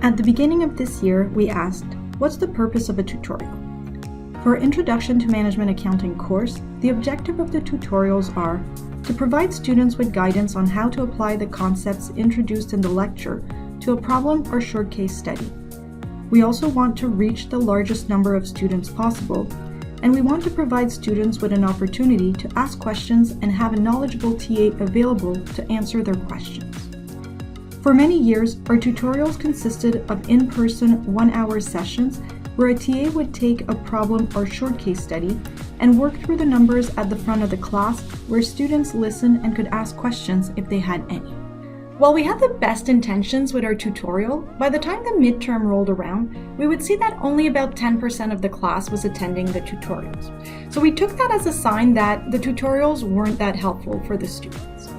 At the beginning of this year, we asked, what's the purpose of a tutorial? For our Introduction to Management Accounting course, the objective of the tutorials are to provide students with guidance on how to apply the concepts introduced in the lecture to a problem or short case study. We also want to reach the largest number of students possible, and we want to provide students with an opportunity to ask questions and have a knowledgeable TA available to answer their questions. For many years, our tutorials consisted of in-person 1-hour sessions where a TA would take a problem or short case study and work through the numbers at the front of the class where students listened and could ask questions if they had any. While we had the best intentions with our tutorial, by the time the midterm rolled around, we would see that only about 10% of the class was attending the tutorials. So we took that as a sign that the tutorials weren't that helpful for the students.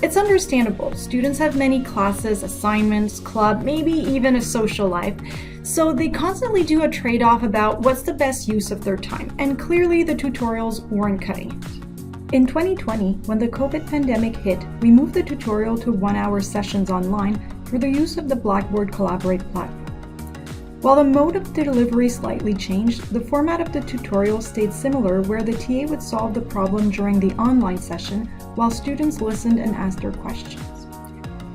It's understandable. Students have many classes, assignments, club, maybe even a social life, so they constantly do a trade-off about what's the best use of their time, and clearly the tutorials weren't cutting it. In 2020, when the COVID pandemic hit, we moved the tutorial to 1-hour sessions online through the use of the Blackboard Collaborate platform. While the mode of delivery slightly changed, the format of the tutorial stayed similar, where the TA would solve the problem during the online session while students listened and asked their questions.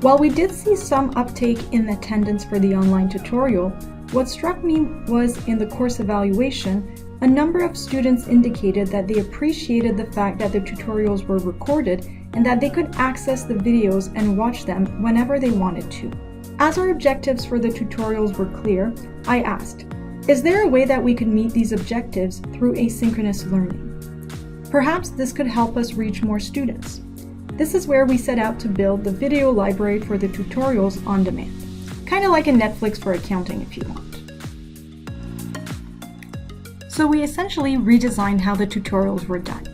While we did see some uptake in attendance for the online tutorial, what struck me was in the course evaluation, a number of students indicated that they appreciated the fact that the tutorials were recorded and that they could access the videos and watch them whenever they wanted to. As our objectives for the tutorials were clear, I asked, is there a way that we could meet these objectives through asynchronous learning? Perhaps this could help us reach more students. This is where we set out to build the video library for the tutorials on demand. Kind of like a Netflix for accounting if you want. So we essentially redesigned how the tutorials were done.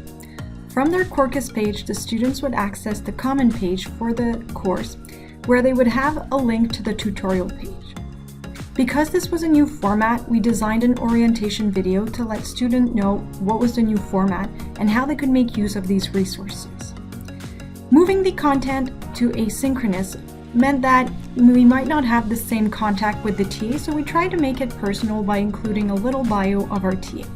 From their Quarkus page, the students would access the Common page for the course, where they would have a link to the tutorial page. Because this was a new format, we designed an orientation video to let students know what was the new format and how they could make use of these resources. Moving the content to asynchronous meant that we might not have the same contact with the TA, so we tried to make it personal by including a little bio of our TAs.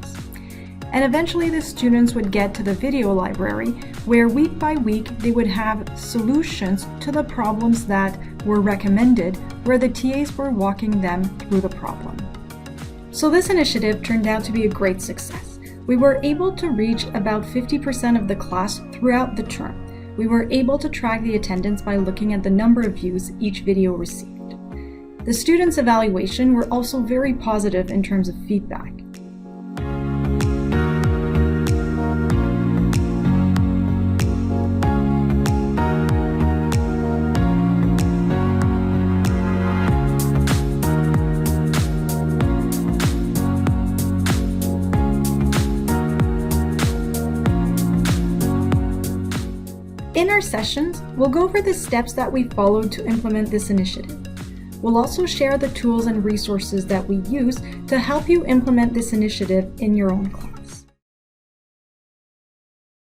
And eventually the students would get to the video library, where week by week they would have solutions to the problems that were recommended, where the TAs were walking them through the problem. So this initiative turned out to be a great success. We were able to reach about 50% of the class throughout the term. We were able to track the attendance by looking at the number of views each video received. The students' evaluation were also very positive in terms of feedback. In our sessions, we'll go over the steps that we followed to implement this initiative. We'll also share the tools and resources that we use to help you implement this initiative in your own class.